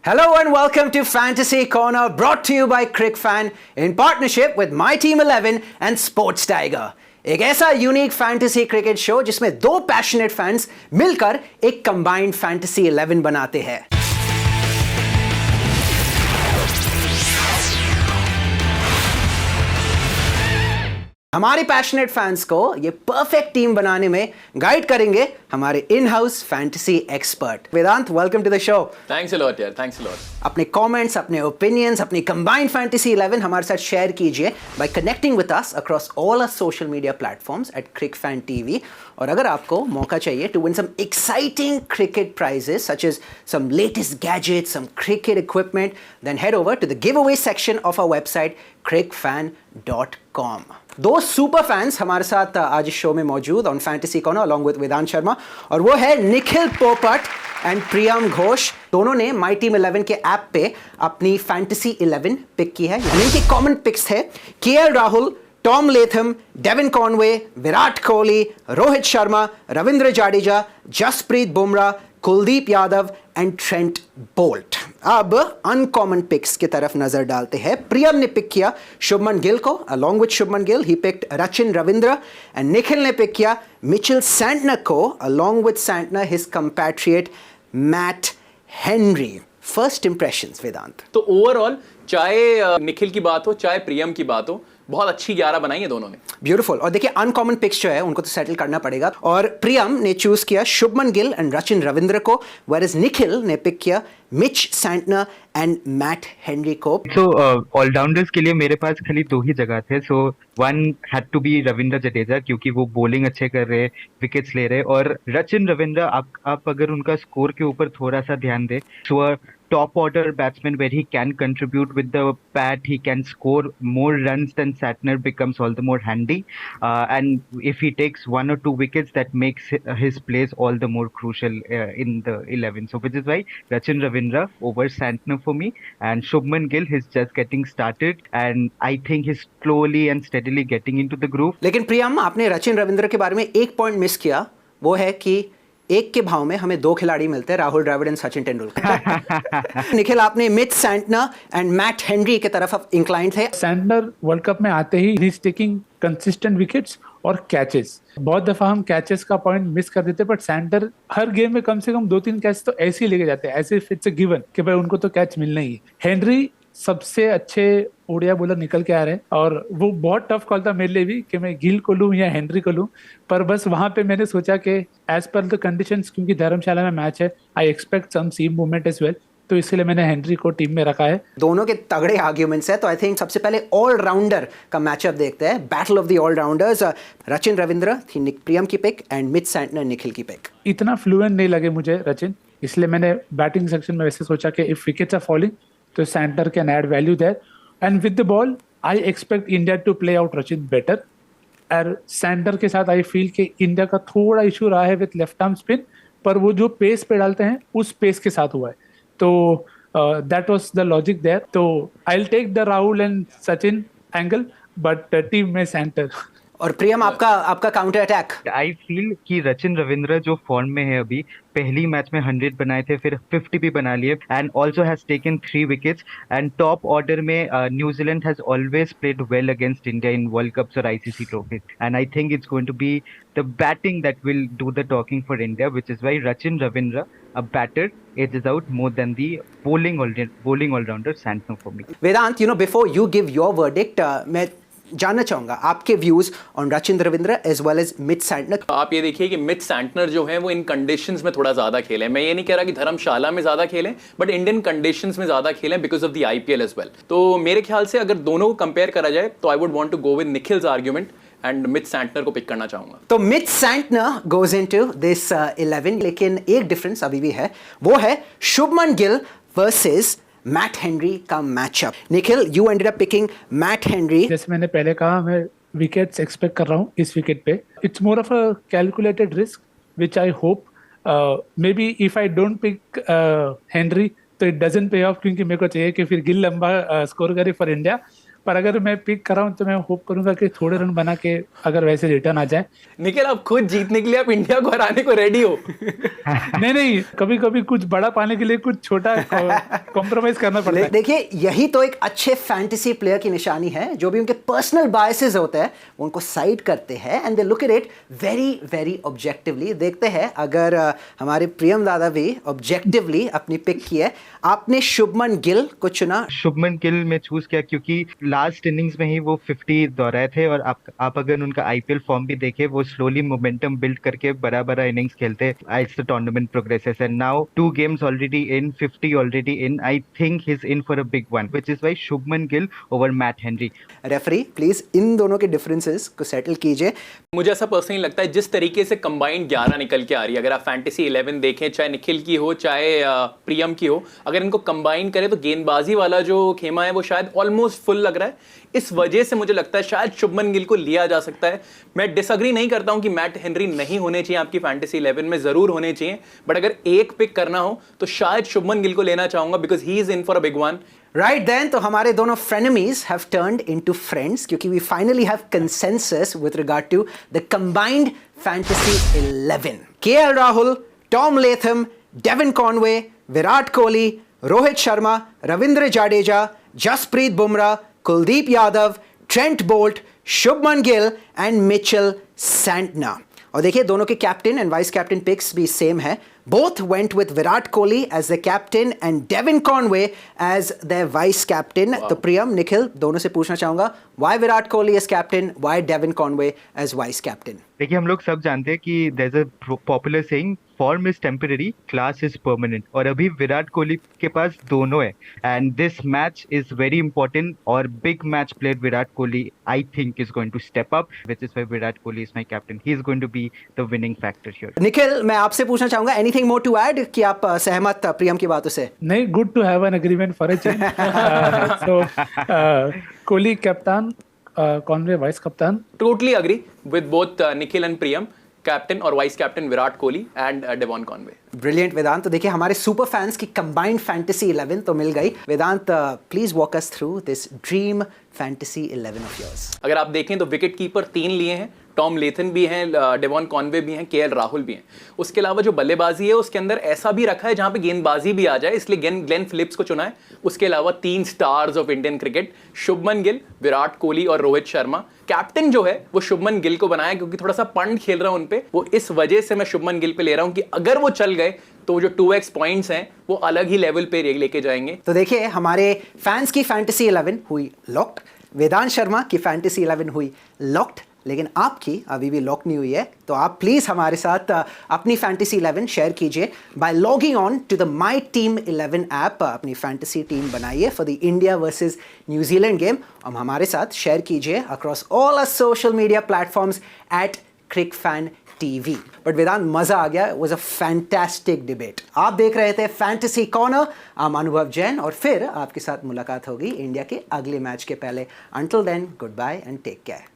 Hello and welcome to Fantasy Corner, brought to you by CricFan in partnership with My Team 11 and Sports Tiger. एक ऐसा unique fantasy cricket show जिसमें दो passionate fans मिलकर एक combined fantasy 11 बनाते हैं। हमारे पैशनेट फैंस को ये परफेक्ट टीम बनाने में गाइड करेंगे हमारे in house fantasy expert Vedant. Welcome to the show. Thanks a lot यार, थैंक्स अ लॉट। अपने कमेंट्स, अपने ओपिनियंस, अपनी कंबाइंड फैंटेसी 11 हमारे साथ शेयर कीजिए by connecting with us across all our social media platforms at क्रिकफैन TV. और अगर आपको मौका चाहिए to win some exciting cricket prizes such as some latest gadgets, some cricket equipment, then head over to the give away section of our website crickfan.com। दो super fans हमारे साथ आज इस शो में मौजूद on fantasy corner along with Vedant Sharma, और वो है निखिल पोपट एंड प्रियम घोष। दोनों ने माई टीम 11 के ऐप पे अपनी फैंटेसी 11 पिक की है। इनके कॉमन पिक्स थे KL Rahul, Tom Latham, Devon Conway, Virat Kohli, Rohit Sharma, Ravindra Jadeja, Jasprit Bumrah, Kuldeep Yadav and Trent Boult. अब अनकॉमन पिक्स की तरफ नजर डालते हैं। प्रियम ने पिक किया शुभमन गिल को, अलॉन्ग विद शुभमन गिल ही पिक्ड रचिन रविंद्र, एंड निखिल ने पिक किया मिचेल सैंटनर को, along with Santner his compatriot Matt Henry. First impressions Vedant. तो ओवरऑल चाहे निखिल की बात हो चाहे प्रियम की बात हो, बहुत अच्छी 11 बनाई है दोनों ने। ब्यूटीफुल। और देखिए अनकॉमन पिक्स जो है उनको तो सेटल करना पड़ेगा, और प्रियम ने चूज किया शुभमन गिल एंड रचिन रविंद्र को, वेयरएज निखिल ने पिक किया Mitch Santner and Matt Henry को। सो ऑलराउंडर्स के लिए मेरे पास खाली दो ही जगह थे। So one had to be Ravindra Jadeja, क्योंकि वो बॉलिंग अच्छे कर रहे, विकेट्स ले रहे, और रचिन रविंद्र आप अगर उनका स्कोर के ऊपर थोड़ा सा ध्यान दे, सो top order batsman where he can contribute with the bat, he can score more runs than Santner, becomes all the more handy, and if he takes one or two wickets that makes his plays all the more crucial in the 11. So which is why Rachin Ravindra over Santner for me, and Shubman Gill he's just getting started and I think he's slowly and steadily getting into the groove. लेकिन प्रियम, आपने रचिन रविंद्र के बारे में एक point miss किया, वो है कि एक के भाव में हमें दो खिलाड़ी मिलते हैं, राहुल द्रविड़ एंड सचिन तेंदुलकर। निखिल, आपने Mitch Santner and Matt Henry की तरफ इंक्लाइंड थे। सैंटनर वर्ल्ड कप में आते ही he is taking consistent wickets और कैचेस। बहुत दफा हम कैचेस का पॉइंट मिस कर देते, बट सैंटनर हर गेम में कम से कम 2-3 कैच तो ऐसे ही लेके जाते हैं, ऐसे इट्स अ गिवन कि भाई उनको तो कैच मिलना ही है। हेनरी सबसे अच्छे ओडिया बॉलर निकल के आ रहे हैं, और वो बहुत टफ कॉल था मेरे लिए भी कि मैं गिल को लूं या हेनरी को लूं, पर बस वहां पे मैंने सोचा कि एज पर द कंडीशंस, क्योंकि धर्मशाला में मैच है, I expect some seam movement as well, तो इसलिए मैंने हेनरी को टीम में रखा है। दोनों के तगड़े आर्ग्यूमेंट्स है, तो आई थिंक सबसे पहले ऑलराउंडर का मैचअप देखते हैं, battle of the all-rounders. Rachin Ravindra थी प्रियम की pick and Mitch Santner Nikhil की पिक। इतना फ्लुएंट नहीं लगे मुझे रचिन, इसलिए मैंने बैटिंग सेक्शन में वैसे सोचा कि इफ विकेट्स आर फॉलिंग तो Santner can add value there, and with the ball I expect India to play out Rachin better, और Santner के साथ आई फील कि इंडिया का थोड़ा इशू रहा है विथ लेफ्ट आर्म स्पिन, पर वो जो पेस पे डालते हैं उस पेस के साथ हुआ है, तो that was the logic there. तो I will take the Rahul and Sachin angle, but team में Santner। और प्रियम, आपका काउंटर अटैक। आई फील कि रचिन रविंद्र जो फॉर्म में है अभी, पहली मैच में 100 बनाए थे, फिर 50 भी बना लिए, and also has taken 3 wickets, and top order में New Zealand has always played well against India in world cups और ICC trophies, and I think it's going to be the batting that will do the talking for India, which is why Rachin Ravindra a batter edges out more than the bowling all-rounder Santner for me. Vedant, you know, before you give your verdict, मैं जानना चाहूंगा आपके views on Rachin Ravindra as well as Mitch Santner. आप ये देखिए कि Mitch Santner जो है वो इन कंडीशंस में थोड़ा ज्यादा खेले। मैं ये नहीं कह रहा कि धर्मशाला में ज्यादा खेलें, बट इंडियन कंडीशंस में ज्यादा खेलें because of the IPL as well. तो मेरे ख्याल से अगर दोनों को कंपेयर करा जाए तो I would want to go with Nikhil's argument and Mitch Santner को पिक करना चाहूंगा। तो Mitch Santner goes into this 11, लेकिन एक डिफरेंस अभी भी है, वो है Shubman Gill versus Matt Henry का matchup. Nikhil, you ended up picking Matt Henry. जैसे मैंने पहले कहा, मैं विकेट्स एक्सपेक्ट कर रहा हूँ इस विकेट पे। It's more of a calculated risk which I hope may be if I don't pick Henry तो इट डजंट पे ऑफ, क्योंकि मेरे को चाहिए कि फिर गिल लंबा स्कोर करे फॉर इंडिया, पर अगर मैं पिक कर रहा हूँ तो मैं होप करूंगा कि थोड़े रन बना के अगर वैसे रिटर्न आ जाए। निखिल, आप खुद जीतने के लिए आप इंडिया को हराने को रेडी हो। नहीं, कभी कभी कुछ बड़ा पाने के लिए कुछ छोटा कॉम्प्रोमाइज करना पड़ता है। देखिए, यही तो एक अच्छे फैंटेसी प्लेयर की निशानी है, जो भी उनके पर्सनल बायसेस होते हैं वो उनको साइड करते हैं and they look at it very very objectively. देखते हैं अगर हमारे प्रियम दादा भी ऑब्जेक्टिवली अपनी पिक की है। आपने शुभमन गिल को चुना। शुभमन गिल में चूज किया क्योंकि लास्ट इनिंग्स में ही वो 50 दोहराए थे, और आप अगर उनका आईपीएल फॉर्म भी देखें, वो स्लोली मोमेंटम बिल्ड करके बड़ा इनिंग्स खेलते as the tournament progresses, and now 2 games already in, 50 already in. I think he's in for a big one, which is why Shubman Gill over Matt Henry. Referee please इन दोनों के differences को settle कीजिए। मुझे ऐसा personally लगता है, जिस तरीके से कंबाइंड 11 निकल के आ रही है, अगर आप फैंटेसी 11 देखें, चाहे निखिल की हो चाहे प्रियम की हो, अगर इनको कंबाइन करें तो गेंदबाजी वाला जो खेमा है वो शायद ऑलमोस्ट फुल लग रहा है। इस वजह से मुझे लगता है शायद शुभमन गिल को लिया जा सकता है। मैं डिसएग्री नहीं करता हूं कि मैट हेनरी नहीं होने चाहिए आपकी फैंटेसी 11 में, जरूर होने चाहिए, बट अगर एक पिक करना हो तो शायद शुभमन गिल को लेना चाहूंगा because he is in for a big one. Right then, तो हमारे दोनों frenemies have turned into friends क्योंकि we finally have consensus with regard to the combined fantasy 11. KL Rahul, Tom Latham, Devon Conway, Virat Kohli, Rohit Sharma, Ravindra Jadeja, Jasprit Bumrah, Kuldeep Yadav, Trent Bolt, Shubman Gill and Mitchell Santner. और देखिए, दोनों के captain and vice captain picks भी same है। Both went with Virat Kohli as the captain and Devon Conway as their vice captain. तो प्रियम, निखिल, दोनों से पूछना चाहूंगा, why Virat Kohli as captain, why Devon Conway as vice captain? देखिए, हम लोग सब जानते हैं कि there's a popular saying, form is temporary, class is permanent, और अभी विराट कोहली के पास दोनों है, and this match is very important, और big match player Virat Kohli I think is going to step up, which is why Virat Kohli is my captain. He is going to be the winning factor here. Nikhil, मैं आपसे पूछना चाहूंगा, anything more to add कि आप सहमत प्रियम की बातों से? नहीं, good to have an agreement for a change. So Kohli captain, Conway vice captain. Totally agree with both Nikhil and Priyam. Captain और vice captain Virat Kohli and Devon Conway. Brilliant Vedant. तो देखिए, हमारे सुपर फैंस की कंबाइंड फैंटेसी 11 तो मिल गई। Vedant, please walk us through this dream fantasy 11 of yours. अगर आप देखें तो विकेट कीपर 3 लिए हैं, टॉम लेथन भी हैं, डेवॉन कॉनवे भी हैं, केएल राहुल भी हैं। उसके अलावा जो बल्लेबाजी है उसके अंदर ऐसा भी रखा है जहां पे गेंदबाजी भी आ जाए, इसलिए ग्लेन फिलिप्स को चुना है। उसके अलावा 3 stars of Indian cricket, Shubman Gill, Virat Kohli और रोहित शर्मा। कैप्टन जो है वो शुभमन गिल को बनाया क्योंकि थोड़ा सा पंड खेल रहा है उन पे, वो इस वजह से मैं शुभमन गिल पे ले रहा हूं कि अगर वो चल गए तो जो 2x पॉइंट्स हैं वो अलग ही लेवल पे लेके जाएंगे। तो देखिए, हमारे फैंस की फैंटेसी 11 हुई लॉक्ड, वेदांत शर्मा की फैंटेसी 11 हुई लॉक्ड, लेकिन आपकी अभी भी लॉक नहीं हुई है। तो आप प्लीज़ हमारे साथ अपनी फैंटेसी 11 शेयर कीजिए by logging on to the my team 11 app. अपनी फैंटेसी टीम बनाइए for the India versus New Zealand game और हमारे साथ शेयर कीजिए across all our social media platforms at क्रिकफैन TV. But Vedant, मजा आ गया, वाज अ फैंटास्टिक डिबेट। आप देख रहे थे फैंटेसी कॉर्नर, I'm अनुभव जैन, और फिर आपके साथ मुलाकात होगी इंडिया के अगले मैच के पहले। Until then, goodbye and take care.